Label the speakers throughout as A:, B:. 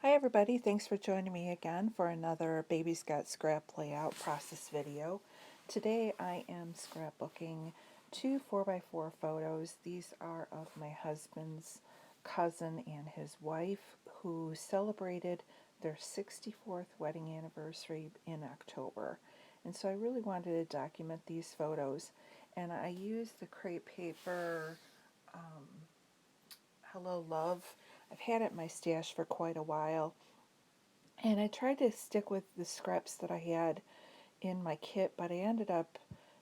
A: Hi everybody, thanks for joining me again for another Baby's Got Scrap layout process video. Today I am scrapbooking two 4x4 photos. These are of my husband's cousin and his wife who celebrated their 64th wedding anniversary in October. And so I really wanted to document these photos, and I used the crepe paper Hello Love. I've had it in my stash for quite a while, and I tried to stick with the scraps that I had in my kit, but I ended up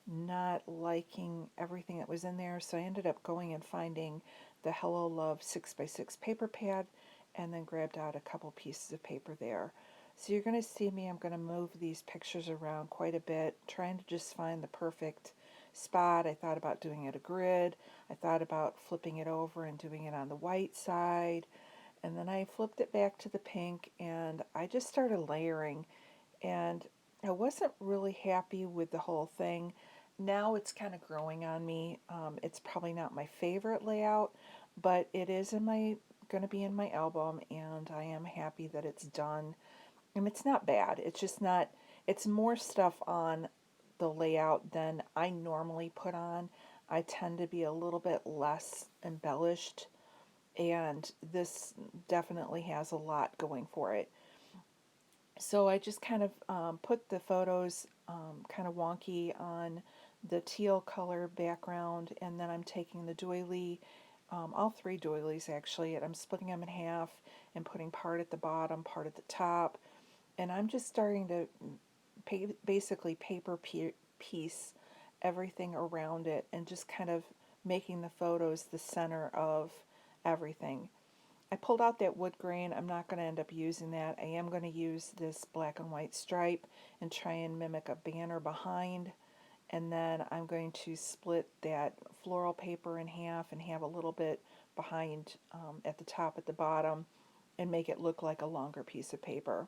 A: not liking everything that was in there, so I ended up going and finding the Hello Love 6x6 paper pad and then grabbed out a couple pieces of paper there. So you're going to see me, I'm going to move these pictures around quite a bit, trying to just find the perfect spot. I thought about doing it a grid. I thought about flipping it over and doing it on the white side. And then I flipped it back to the pink and I just started layering, and I wasn't really happy with the whole thing. Now it's kind of growing on me. It's probably not my favorite layout, but it is going to be in my album, and I am happy that it's done. And it's not bad. It's just not, it's more stuff on the layout than I normally put on. I tend to be a little bit less embellished, and this definitely has a lot going for it. So I just kind of put the photos kind of wonky on the teal color background, and then I'm taking the doily, all three doilies actually, and I'm splitting them in half and putting part at the bottom, part at the top, and I'm just starting to basically paper piece everything around it and just kind of making the photos the center of everything. I pulled out that wood grain. I'm not going to end up using that. I am going to use this black and white stripe and try and mimic a banner behind. And then I'm going to split that floral paper in half and have a little bit behind at the top, at the bottom, and make it look like a longer piece of paper.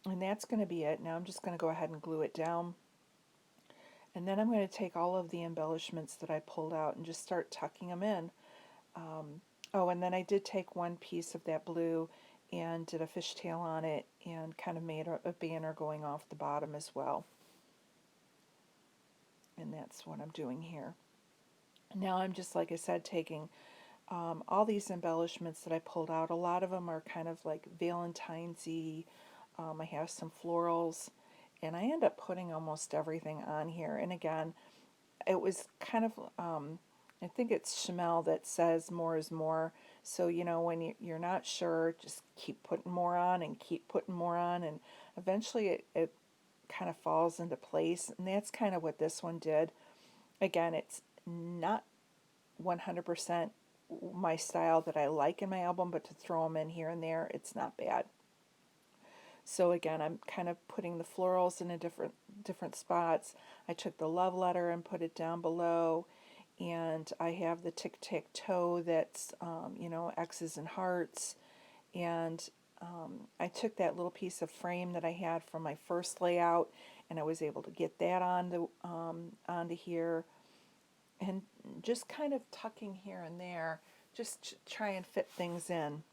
A: And that's going to be it. Now I'm just going to go ahead and glue it down. And then I'm going to take all of the embellishments that I pulled out and just start tucking them in. Oh, and then I did take one piece of that blue and did a fishtail on it and kind of made a banner going off the bottom as well. And that's what I'm doing here. Now I'm just, like I said, taking all these embellishments that I pulled out. A lot of them are kind of like Valentine's-y. I have some florals, and I end up putting almost everything on here. And again, it was kind of, I think it's Chamel that says more is more. So, you know, when you're not sure, just keep putting more on and keep putting more on, and eventually it kind of falls into place. And that's kind of what this one did. Again, it's not 100% my style that I like in my album, but to throw them in here and there, it's not bad. So again, I'm kind of putting the florals in a different spots. I took the love letter and put it down below, and I have the tic-tac-toe that's, you know, X's and hearts, and I took that little piece of frame that I had from my first layout, and I was able to get that onto here, and just kind of tucking here and there, just try and fit things in.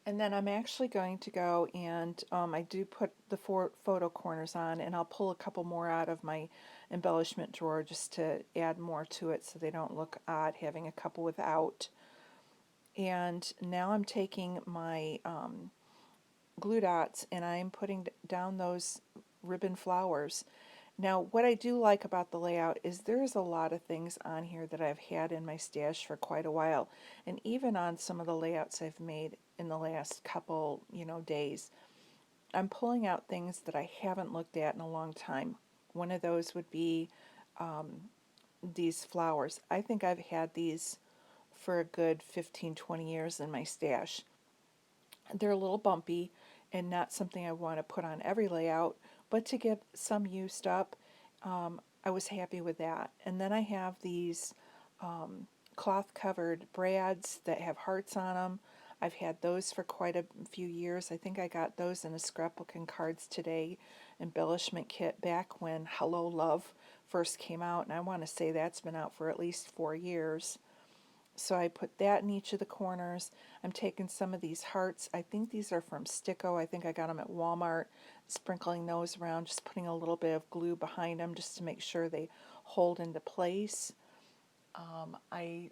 A: And then I'm actually going to go and I do put the 4 photo corners on, and I'll pull a couple more out of my embellishment drawer just to add more to it so they don't look odd having a couple without. And now I'm taking my glue dots and I'm putting down those ribbon flowers. Now, what I do like about the layout is there's a lot of things on here that I've had in my stash for quite a while, and even on some of the layouts I've made in the last couple, you know, days, I'm pulling out things that I haven't looked at in a long time. One of those would be these flowers. I think I've had these for a good 15-20 years in my stash. They're a little bumpy and not something I want to put on every layout, but to get some used up, I was happy with that. And then I have these cloth covered brads that have hearts on them. I've had those for quite a few years. I think I got those in a Scrapbook and Cards Today embellishment kit back when Hello Love first came out, and I want to say that's been out for at least 4 years. So I put that in each of the corners. I'm taking some of these hearts. I think these are from Sticko. I think I got them at Walmart. Sprinkling those around, just putting a little bit of glue behind them just to make sure they hold into place. I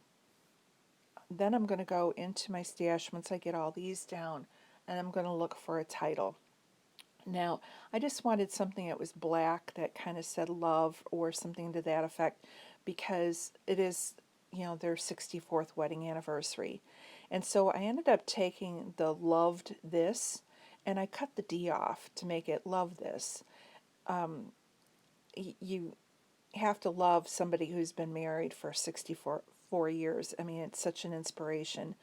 A: Then I'm going to go into my stash once I get all these down, and I'm going to look for a title. Now, I just wanted something that was black that kind of said love or something to that effect, because it is, their 64th wedding anniversary. And so I ended up taking the loved this and I cut the D off to make it love this. You have to love somebody who's been married for 64 years. I mean, it's such an inspiration.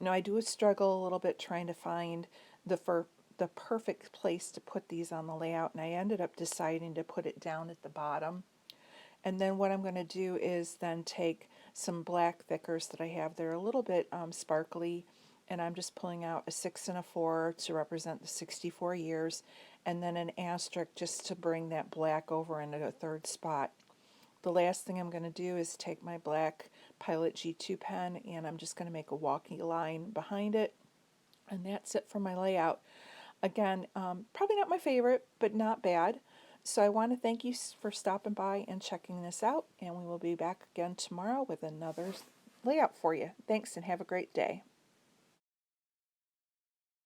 A: I do struggle a little bit trying to find the for the perfect place to put these on the layout, and I ended up deciding to put it down at the bottom. And then what I'm going to do is then take some black thickers that I have. They're a little bit sparkly, and I'm just pulling out a 6 and a 4 to represent the 64 years, and then an asterisk just to bring that black over into a third spot. The last thing I'm going to do is take my black Pilot G2 pen, and I'm just going to make a walking line behind it, and that's it for my layout. Again, probably not my favorite, but not bad. So I want to thank you for stopping by and checking this out, and we will be back again tomorrow with another layout for you. Thanks, and have a great day.